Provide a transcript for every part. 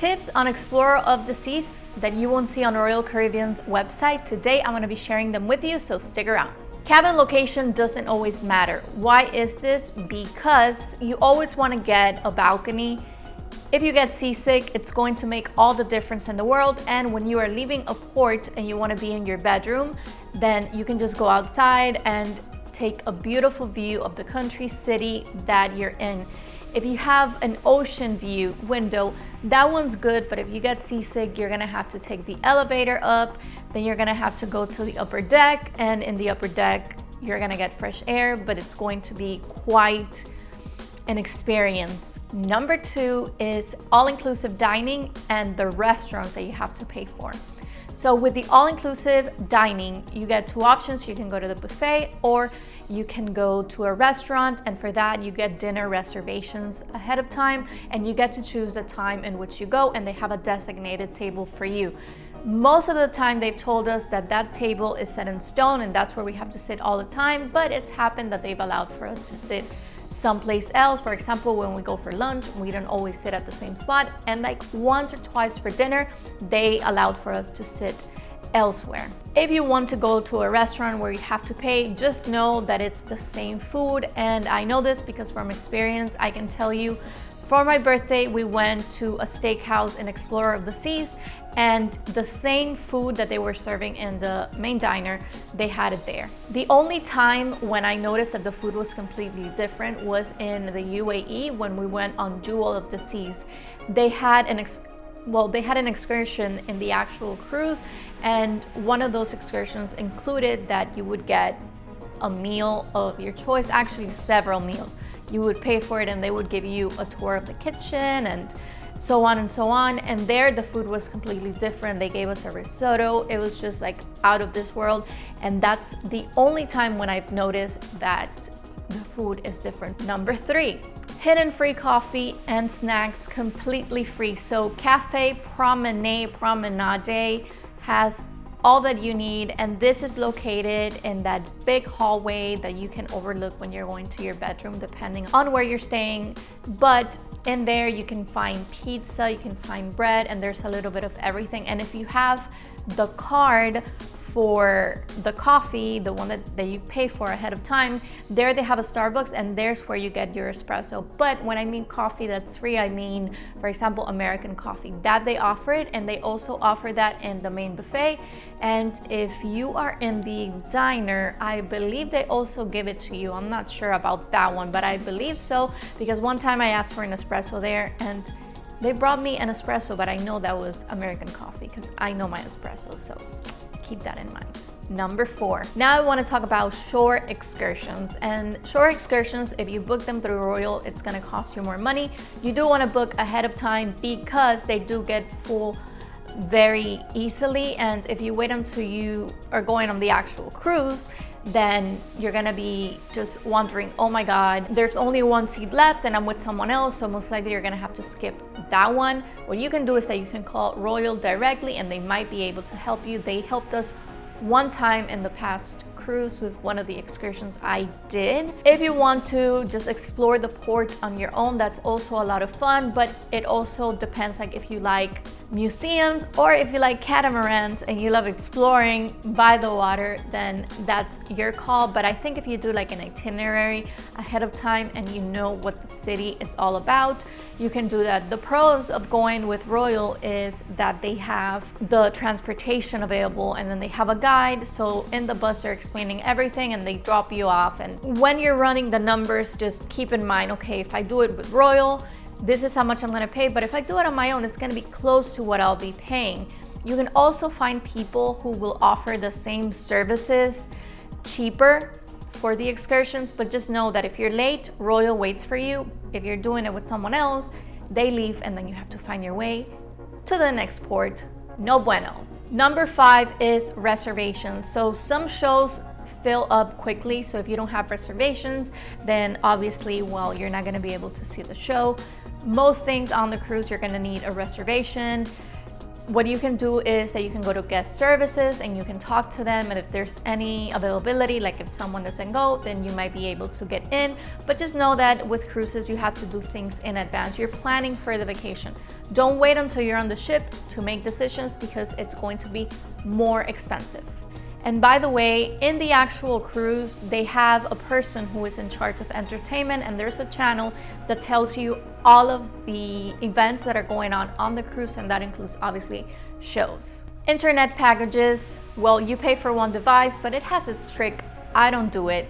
Tips on Explorer of the Seas that you won't see on Royal Caribbean's website. Today, I'm going to be sharing them with you, so stick around. Cabin location doesn't always matter. Why is this? Because you always want to get a balcony. If you get seasick, it's going to make all the difference in the world. And when you are leaving a port and you want to be in your bedroom, then you can just go outside and take a beautiful view of the country, city that you're in. If you have an ocean view window, that one's good, but if you get seasick, you're gonna have to take the elevator up, then you're gonna have to go to the upper deck, and in the upper deck, you're gonna get fresh air, but it's going to be quite an experience. Number 2 is all-inclusive dining and the restaurants that you have to pay for. So with the all-inclusive dining, you get 2 options. You can go to the buffet or you can go to a restaurant, and for that you get dinner reservations ahead of time, and you get to choose the time in which you go, and they have a designated table for you. Most of the time they've told us that that table is set in stone and that's where we have to sit all the time, but it's happened that they've allowed for us to sit someplace else. For example, when we go for lunch, we don't always sit at the same spot, and like once or twice for dinner, they allowed for us to sit elsewhere. If you want to go to a restaurant where you have to pay, just know that it's the same food. And I know this because from experience, I can tell you, for my birthday, we went to a steakhouse in Explorer of the Seas, and the same food that they were serving in the main diner, they had it there. The only time when I noticed that the food was completely different was in the UAE when we went on Jewel of the Seas. They had an excursion in the actual cruise, and one of those excursions included that you would get a meal of your choice, actually several meals. You would pay for it and they would give you a tour of the kitchen and so on and so on. And there the food was completely different. They gave us a risotto. It was just like out of this world. And that's the only time when I've noticed that the food is different. Number 3. Hidden free coffee and snacks, completely free. So Cafe Promenade has all that you need, and this is located in that big hallway that you can overlook when you're going to your bedroom, depending on where you're staying. But in there you can find pizza, you can find bread, and there's a little bit of everything. And if you have the card for the coffee, the one that you pay for ahead of time, there they have a Starbucks, and there's where you get your espresso. But when I mean coffee that's free, I mean, for example, American coffee, that they offer it, and they also offer that in the main buffet. And if you are in the diner, I believe they also give it to you. I'm not sure about that one, but I believe so, because one time I asked for an espresso there and they brought me an espresso, but I know that was American coffee because I know my espresso, so keep that in mind. Number 4. Now I want to talk about shore excursions. And shore excursions, if you book them through Royal, it's going to cost you more money. You do want to book ahead of time because they do get full very easily. And if you wait until you are going on the actual cruise, then you're gonna be just wondering, oh my God, there's only one seat left and I'm with someone else, so most likely you're gonna have to skip that one. What you can do is that you can call Royal directly and they might be able to help you. They helped us one time in the past cruise with one of the excursions I did. If you want to just explore the port on your own, that's also a lot of fun, but it also depends, like if you like museums or if you like catamarans and you love exploring by the water, then that's your call. But I think if you do like an itinerary ahead of time and you know what the city is all about, you can do that. The pros of going with Royal is that they have the transportation available, and then they have a guide. So in the bus, they're explaining everything and they drop you off. And when you're running the numbers, just keep in mind, okay, if I do it with Royal, this is how much I'm gonna pay, but if I do it on my own, it's gonna be close to what I'll be paying. You can also find people who will offer the same services cheaper for the excursions, but just know that if you're late, Royal waits for you. If you're doing it with someone else, they leave and then you have to find your way to the next port. No bueno. Number 5 is reservations. So some shows fill up quickly, so if you don't have reservations, then obviously, well, you're not gonna be able to see the show. Most things on the cruise, you're gonna need a reservation. what you can do is that you can go to guest services and you can talk to them, and if there's any availability, like if someone doesn't go, then you might be able to get in. But just know that with cruises, you have to do things in advance. You're planning for the vacation. Don't wait until you're on the ship to make decisions, because it's going to be more expensive. And by the way, in the actual cruise, they have a person who is in charge of entertainment, and there's a channel that tells you all of the events that are going on the cruise, and that includes obviously shows. Internet packages, well, you pay for one device, but it has its trick. I don't do it.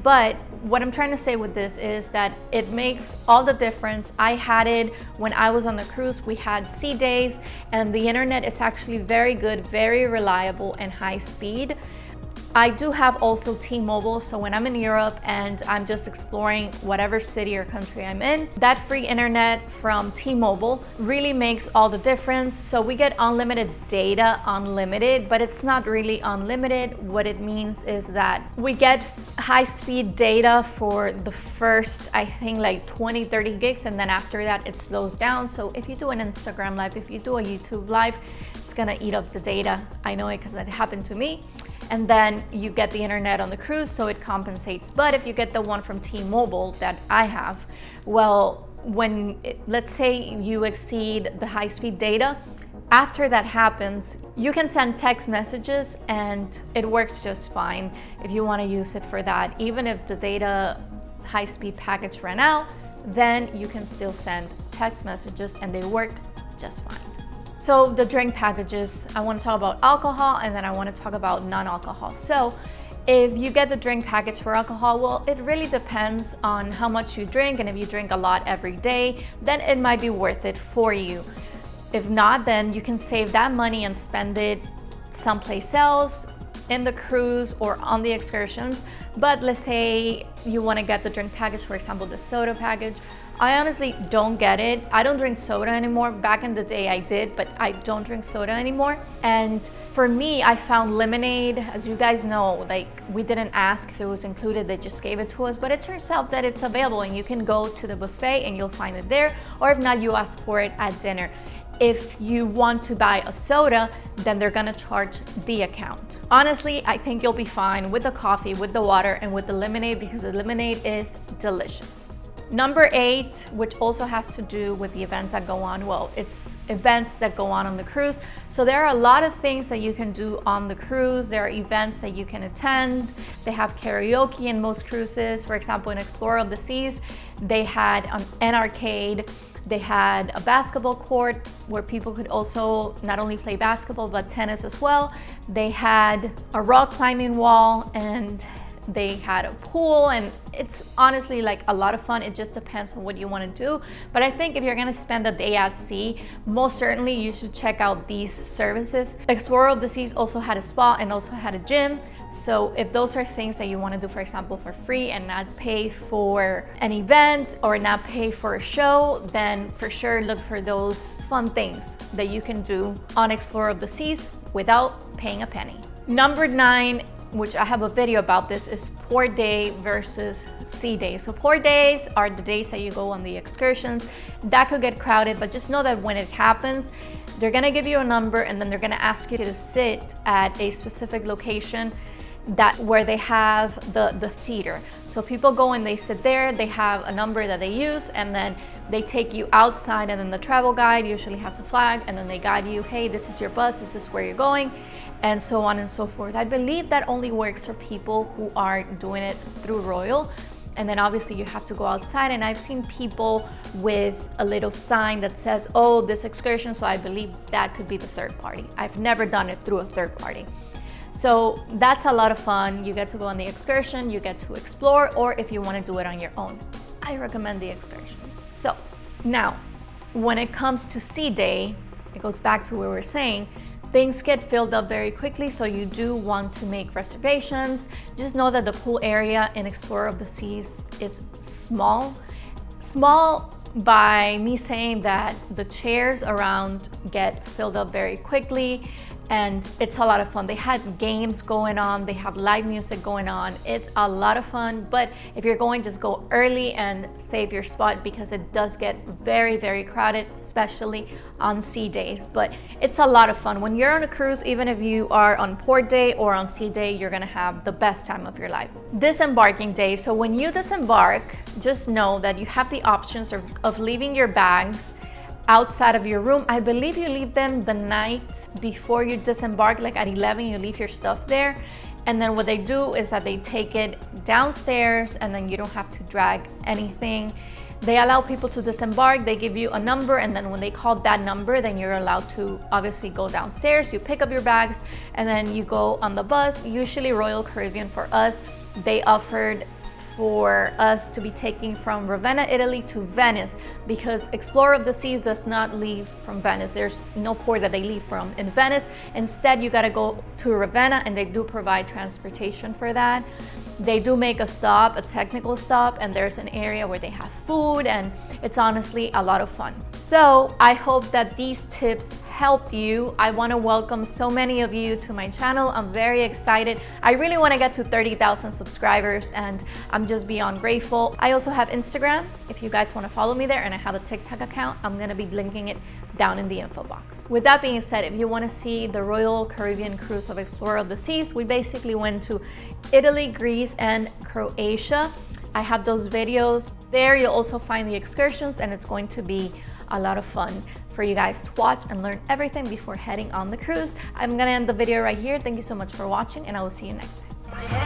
But what I'm trying to say with this is that it makes all the difference. I had it when I was on the cruise. We had sea days, and the internet is actually very good, very reliable, and high speed. I do have also T-Mobile, so when I'm in Europe and I'm just exploring whatever city or country I'm in, that free internet from T-Mobile really makes all the difference. So we get unlimited data, unlimited, but it's not really unlimited. What it means is that we get high-speed data for the first, I think, like 20, 30 gigs, and then after that it slows down. So if you do an Instagram live, if you do a YouTube live, it's gonna eat up the data. I know it because that happened to me. And then you get the internet on the cruise, so it compensates. But if you get the one from T-Mobile that I have, well, let's say you exceed the high-speed data, after that happens, you can send text messages and it works just fine if you want to use it for that. Even if the data high-speed package ran out, then you can still send text messages and they work just fine. So the drink packages, I want to talk about alcohol, and then I want to talk about non-alcohol. So if you get the drink package for alcohol, well, it really depends on how much you drink, and if you drink a lot every day, then it might be worth it for you. If not, then you can save that money and spend it someplace else, in the cruise or on the excursions. But let's say you want to get the drink package, for example, the soda package. I honestly don't get it. I don't drink soda anymore. Back in the day I did, but I don't drink soda anymore. And for me, I found lemonade. As you guys know, like, we didn't ask if it was included, they just gave it to us, but it turns out that it's available and you can go to the buffet and you'll find it there, or if not, you ask for it at dinner. If you want to buy a soda, then they're gonna charge the account. Honestly, I think you'll be fine with the coffee, with the water, and with the lemonade, because the lemonade is delicious. Number 8, which also has to do with the events that go on. Well, it's events that go on the cruise. So there are a lot of things that you can do on the cruise. There are events that you can attend. They have karaoke in most cruises. For example, in Explorer of the Seas, they had an arcade. They had a basketball court where people could also not only play basketball, but tennis as well. They had a rock climbing wall, and they had a pool, and it's honestly like a lot of fun. It just depends on what you want to do. But I think if you're going to spend a day at sea, most certainly you should check out these services. Explorer of the Seas also had a spa and also had a gym. So if those are things that you want to do, for example, for free and not pay for an event or not pay for a show, then for sure look for those fun things that you can do on Explorer of the Seas without paying a penny. Number 9, which I have a video about this, is port day versus sea day. So port days are the days that you go on the excursions. That could get crowded, but just know that when it happens, they're gonna give you a number and then they're gonna ask you to sit at a specific location where they have the theater. So people go and they sit there, they have a number that they use, and then they take you outside, and then the travel guide usually has a flag, and then they guide you, hey, this is your bus, this is where you're going, and so on and so forth. I believe that only works for people who are doing it through Royal. And then obviously you have to go outside, and I've seen people with a little sign that says, oh, this excursion, so I believe that could be the third party. I've never done it through a third party. So that's a lot of fun. You get to go on the excursion, you get to explore, or if you want to do it on your own, I recommend the excursion. So now, when it comes to sea day, it goes back to what we were saying, things get filled up very quickly, so you do want to make reservations. Just know that the pool area in Explorer of the Seas is small. Small by me saying that the chairs around get filled up very quickly. and it's a lot of fun. They had games going on, they have live music going on. It's a lot of fun, but if you're going, just go early and save your spot because it does get very, very crowded, especially on sea days. But it's a lot of fun. When you're on a cruise, even if you are on port day or on sea day, you're gonna have the best time of your life. Disembarking day. So when you disembark, just know that you have the options of leaving your bags outside of your room. I believe you leave them the night before you disembark, like at 11, you leave your stuff there. And then what they do is that they take it downstairs and then you don't have to drag anything. They allow people to disembark, they give you a number, and then when they call that number, then you're allowed to obviously go downstairs, you pick up your bags, and then you go on the bus. Usually Royal Caribbean for us, they offered for us to be taking from Ravenna, Italy to Venice, because Explorer of the Seas does not leave from Venice. There's no port that they leave from in Venice. Instead, you gotta go to Ravenna, and they do provide transportation for that. They do make a stop, a technical stop, and there's an area where they have food, and it's honestly a lot of fun. So I hope that these tips helped you. I want to welcome so many of you to my channel. I'm very excited. I really want to get to 30,000 subscribers, and I'm just beyond grateful. I also have Instagram if you guys want to follow me there, and I have a TikTok account. I'm going to be linking it down in the info box. With that being said, if you want to see the Royal Caribbean cruise of Explorer of the Seas, we basically went to Italy, Greece, and Croatia. I have those videos there. You'll also find the excursions, and it's going to be a lot of fun for you guys to watch and learn everything before heading on the cruise. I'm gonna end the video right here. Thank you so much for watching, and I will see you next time.